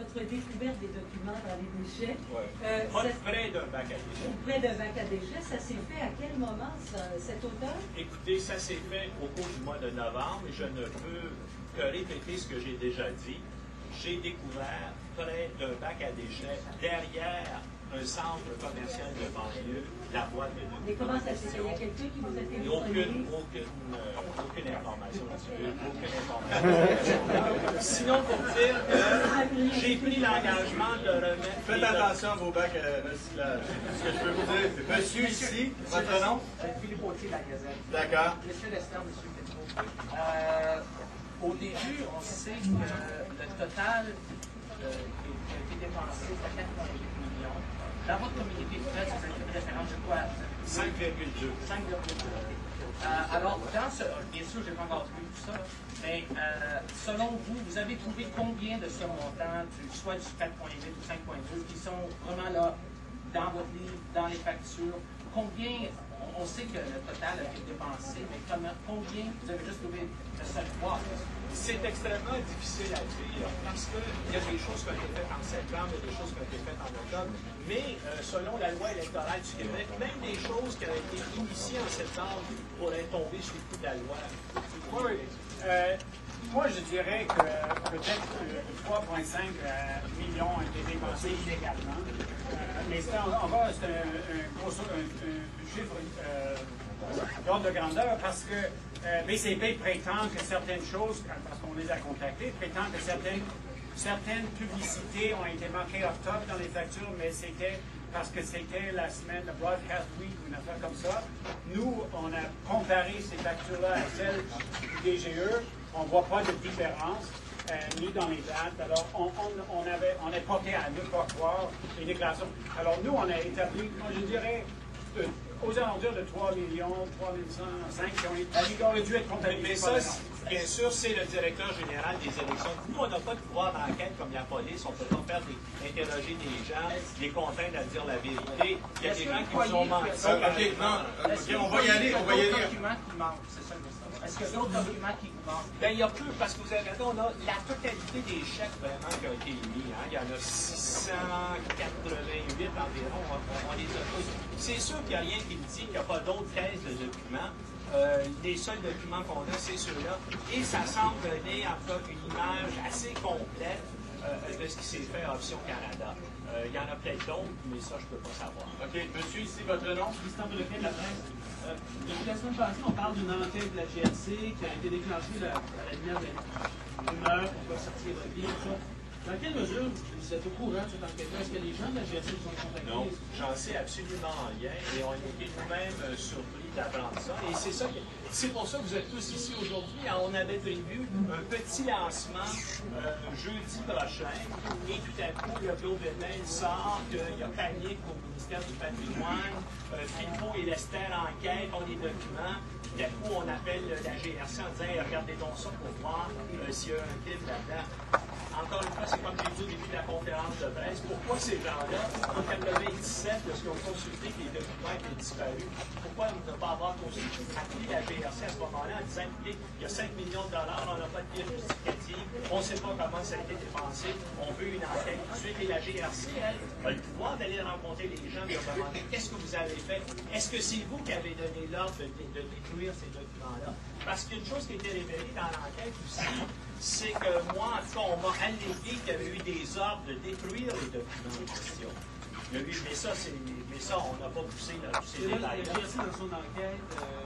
votre découverte des documents dans les déchets. Près d'un bac à déchets. Près d'un bac à déchets, ça s'est fait à quel moment, cet automne? Écoutez, ça s'est fait au cours du mois de novembre et je ne peux que répéter ce que j'ai déjà dit. J'ai découvert près d'un bac à déchets, derrière un centre commercial de banlieue, la boîte de documents. Mais comment ça s'est fait? Il y a quelqu'un qui vous a téléphoné? Aucune information là-dessus. Aucune information. Sinon, pour dire que j'ai pris l'engagement de remettre... Faites attention à vos bacs à recyclage. Ce que je peux vous dire, monsieur ici, votre nom? Philippe Autier, la Gazette. D'accord. Monsieur Lester, monsieur Petro. Au début, on sait que le total qui a été dépensé, c'est 4,8 millions. Dans votre communiqué de presse, vous avez fait référence, je crois, à 5,2. 5,2. Alors, bien sûr, je n'ai pas encore vu tout ça, mais selon vous, vous avez trouvé combien de ce montant, soit du 4,8 ou 5,2, qui sont vraiment là, dans votre livre, dans les factures? Combien, on sait que le total a été dépensé, mais combien vous avez juste trouvé de cette boîte? C'est extrêmement difficile à dire parce qu'il y a des choses qui ont été faites en septembre, il y a des choses qui ont été faites en octobre, mais selon la loi électorale du Québec, même des choses qui ont été initiées en septembre pourraient tomber sous le coup de la loi. Oui. Moi, je dirais que peut-être 3,5 millions ont été dépensés illégalement. Mais c'est encore un chiffre d'ordre de grandeur parce que BCP prétend que certaines choses, parce qu'on les a contactés, prétend que certaines publicités ont été marquées octobre dans les factures, mais c'était parce que c'était la semaine de Broadcast Week ou une affaire comme ça. Nous, on a comparé ces factures-là à celles du DGE. On ne voit pas de différence, ni dans les dates. Alors, on est porté à ne pas croire les déclarations. Alors, nous, on a établi, je dirais, aux alentours de 3 millions, 3 105 qui auraient dû être comptabilisés. Mais ça, bien sûr, c'est le directeur général des élections. Nous, on n'a pas de pouvoir d'enquête comme la police. On ne peut pas faire interroger des gens, les contraindre à dire la vérité. Il y a des gens qui nous ont menti. On va y aller, on va y aller. Documents qui manquent, c'est ça que je veux savoir. Est-ce qu'il y a d'autres documents qui vous manquent? Bien, il y a peu, parce que vous avez regardé, on a la totalité des chèques vraiment qui ont été émis. Hein. Il y en a 688 environ. On les a tous. C'est sûr qu'il n'y a rien qui me dit qu'il n'y a pas d'autres caisses de documents. Les seuls documents qu'on a, c'est ceux-là. Et ça semble donner en tout cas une image assez complète de ce qui s'est fait à Option Canada. Il y en a peut-être d'autres, mais ça, je ne peux pas savoir. OK. Monsieur, ici, votre nom? Christian Brequet de la presse. Depuis la semaine passée, on parle d'une enquête de la GRC qui a été déclenchée à la lumière des rumeurs qu'on va sortir votre livre, tout ça. Dans quelle mesure vous êtes au courant de cette enquête-là? Est-ce que les gens de la GRC vous ont contacté? Non, j'en sais absolument rien et on était nous-mêmes surpris d'apprendre ça. Et c'est pour ça que vous êtes tous ici aujourd'hui. On avait prévu un petit lancement jeudi prochain et tout à coup, le Globe and Mail sort qu'il y a panique au ministère du Patrimoine. Philippe et Lester enquêtent, ont des documents. Tout à coup, on appelle la GRC en disant hey, regardez donc ça pour voir s'il y a un crime là-dedans. Encore une fois, c'est comme j'ai dit au début de la conférence de presse. Pourquoi ces gens-là, en 1997, lorsqu'ils ont consulté que les documents étaient disparus, pourquoi ne pas avoir appelé la GRC à ce moment-là en disant écoutez, il y a 5 millions de dollars, on n'a pas de pièce justificative, on ne sait pas comment ça a été dépensé, on veut une enquête tout de suite. Et la GRC, elle, a le pouvoir d'aller rencontrer les gens et leur demander qu'est-ce que vous avez fait? Est-ce que c'est vous qui avez donné l'ordre de détruire ces documents-là? Parce qu'il y a une chose qui a été révélée dans l'enquête aussi, c'est que moi, en tout cas, on m'a allégué qu'il y avait eu des ordres de détruire les documents en question. Il y a eu, mais ça, on n'a pas poussé ces détails-là.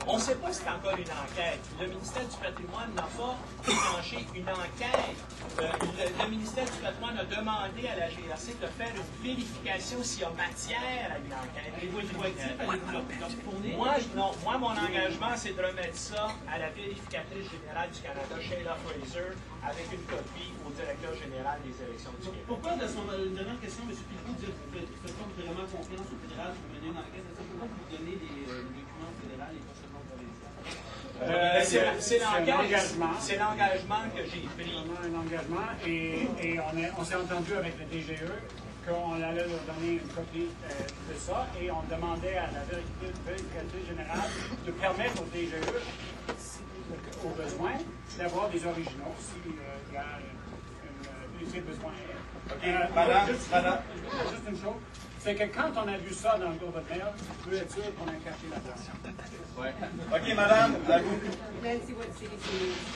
On ne sait pas si c'est encore une enquête. Le ministère du Patrimoine n'a pas déclenché une enquête. Le ministère du Patrimoine a demandé à la GRC de faire une vérification s'il y a matière à une enquête. Moi, mon engagement, c'est de remettre ça à la vérificatrice générale du Canada, Sheila Fraser, avec une copie au directeur général des élections du Québec. Pourquoi, dans une dernière question, M. Picot, vous faites pas vraiment confiance au fédéral pour mener une enquête? Pourquoi vous donnez les documents au fédéral et pas seulement provincial? C'est l'engagement que j'ai pris. Un engagement et on s'est entendu avec le DGE qu'on allait leur donner une copie de ça et on demandait à la vérificatrice générale de permettre au DGE, au besoin, d'avoir des originaux s'il y a ses besoins est. OK, madame, Juste une chose, c'est que quand on a vu ça dans le dos de votre mère, je peux être sûr qu'on a caché la place. ouais. OK, madame, à vous. Nancy Wood, CDC News.